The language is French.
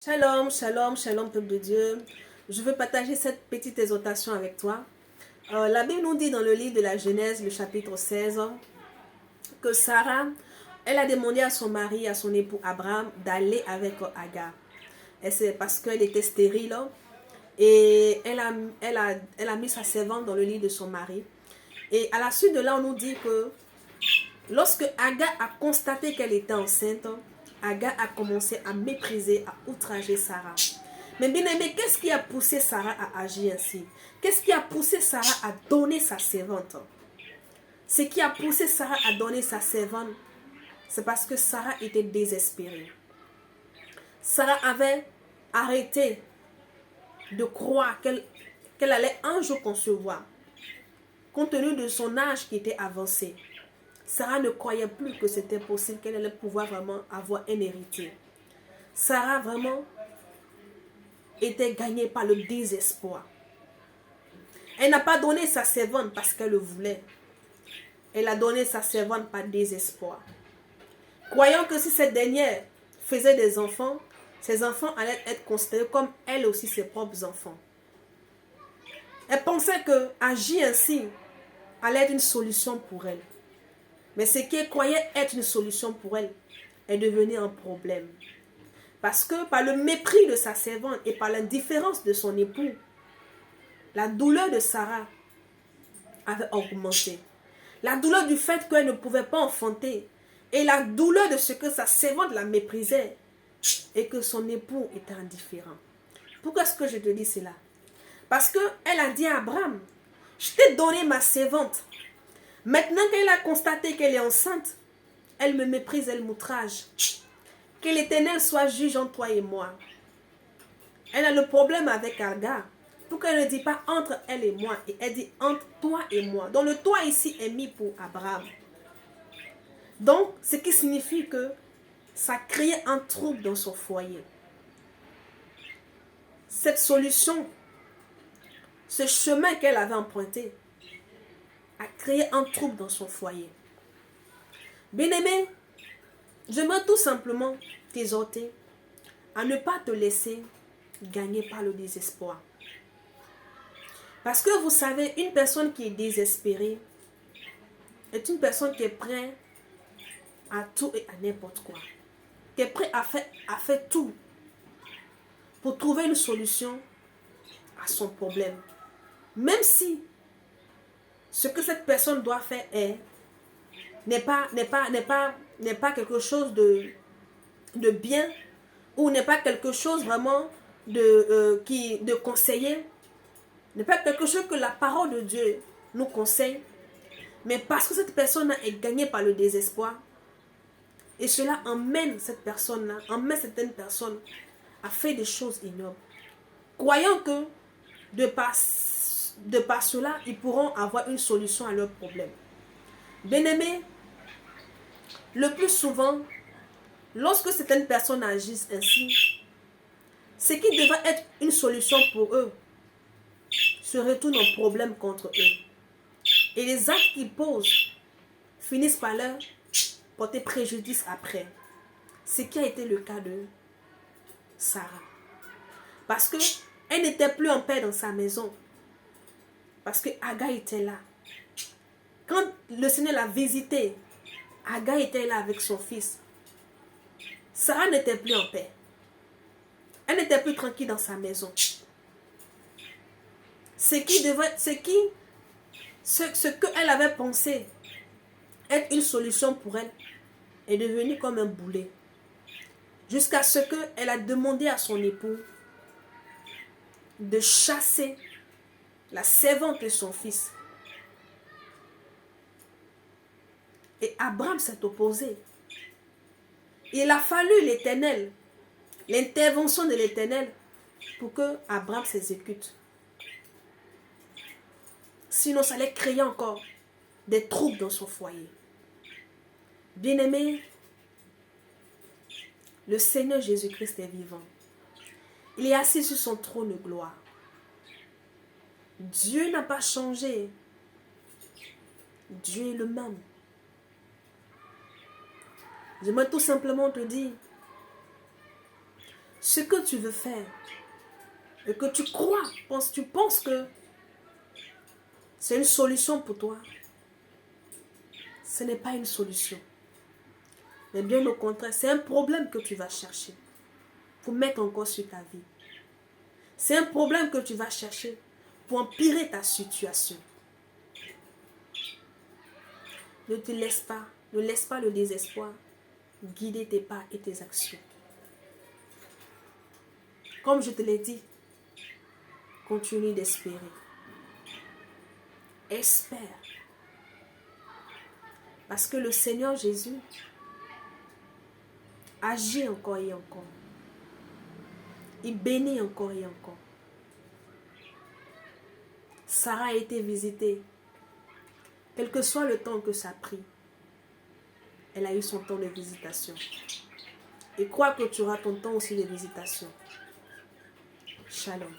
Shalom, shalom, shalom, peuple de Dieu. Je veux partager cette petite exhortation avec toi. La Bible nous dit dans le livre de la Genèse, le chapitre 16, que Sarah, elle a demandé à son mari, à son époux Abraham, d'aller avec Agar. Et c'est parce qu'elle était stérile et elle a mis sa servante dans le lit de son mari. Et à la suite de là, on nous dit que lorsque Agar a constaté qu'elle était enceinte, Agar a commencé à mépriser, à outrager Sarah. Mais bien aimé, qu'est-ce qui a poussé Sarah à agir ainsi? Qu'est-ce qui a poussé Sarah à donner sa servante? Ce qui a poussé Sarah à donner sa servante, c'est parce que Sarah était désespérée. Sarah avait arrêté de croire qu'elle allait un jour concevoir. Compte tenu de son âge qui était avancé, Sarah ne croyait plus que c'était possible qu'elle allait pouvoir vraiment avoir un héritier. Sarah vraiment était gagnée par le désespoir. Elle n'a pas donné sa servante parce qu'elle le voulait. Elle a donné sa servante par désespoir. Croyant que si cette dernière faisait des enfants, ses enfants allaient être considérés comme elle aussi ses propres enfants. Elle pensait que agir ainsi allait être une solution pour elle. Mais ce qu'elle croyait être une solution pour elle est devenu un problème. Parce que par le mépris de sa servante et par l'indifférence de son époux, la douleur de Sarah avait augmenté. La douleur du fait qu'elle ne pouvait pas enfanter et la douleur de ce que sa servante la méprisait et que son époux était indifférent. Pourquoi est-ce que je te dis cela? Parce qu'elle a dit à Abraham, je t'ai donné ma servante. Maintenant qu'elle a constaté qu'elle est enceinte, elle me méprise, elle m'outrage. Que l'Éternel soit juge entre toi et moi. Elle a le problème avec Agar. Pourquoi elle ne dit pas entre elle et moi? Et elle dit entre toi et moi. Donc le toi ici est mis pour Abraham. Donc ce qui signifie que ça créait un trouble dans son foyer. Cette solution, ce chemin qu'elle avait emprunté, a créé un trouble dans son foyer. Bien-aimé, j'aimerais tout simplement t'exhorter à ne pas te laisser gagner par le désespoir. Parce que vous savez, une personne qui est désespérée est une personne qui est prête à tout et à n'importe quoi. Qui est prête à faire tout pour trouver une solution à son problème. Même si ce que cette personne doit faire n'est pas quelque chose de bien ou n'est pas quelque chose vraiment de conseillé, n'est pas quelque chose que la parole de Dieu nous conseille, mais parce que cette personne est gagnée par le désespoir, et cela emmène certaines personnes à faire des choses ignobles, croyant que de par cela, ils pourront avoir une solution à leurs problèmes. Bien-aimés, le plus souvent, lorsque certaines personnes agissent ainsi, ce qui devrait être une solution pour eux se retourne en problème contre eux. Et les actes qu'ils posent finissent par leur porter préjudice après. Ce qui a été le cas de Sarah. Parce qu'elle n'était plus en paix dans sa maison. Parce que Agar était là. Quand le Seigneur l'a visité, Agar était là avec son fils. Sarah n'était plus en paix. Elle n'était plus tranquille dans sa maison. Ce qu'elle avait pensé être une solution pour elle est devenu comme un boulet. Jusqu'à ce qu'elle a demandé à son époux de chasser la servante et son fils. Et Abraham s'est opposé. Il a fallu l'Éternel, l'intervention de l'Éternel pour que Abraham s'exécute. Sinon, ça allait créer encore des troubles dans son foyer. Bien-aimé, le Seigneur Jésus-Christ est vivant. Il est assis sur son trône de gloire. Dieu n'a pas changé. Dieu est le même. J'aimerais tout simplement te dire, ce que tu veux faire et que tu crois, tu penses que c'est une solution pour toi, ce n'est pas une solution. Mais bien au contraire, c'est un problème que tu vas chercher pour mettre encore sur ta vie. C'est un problème que tu vas chercher pour empirer ta situation. Ne te laisse pas, ne laisse pas le désespoir guider tes pas et tes actions. Comme je te l'ai dit, continue d'espérer. Espère. Parce que le Seigneur Jésus agit encore et encore. Il bénit encore et encore. Sarah a été visitée. Quel que soit le temps que ça a pris, elle a eu son temps de visitation. Et crois que tu auras ton temps aussi de visitation. Shalom.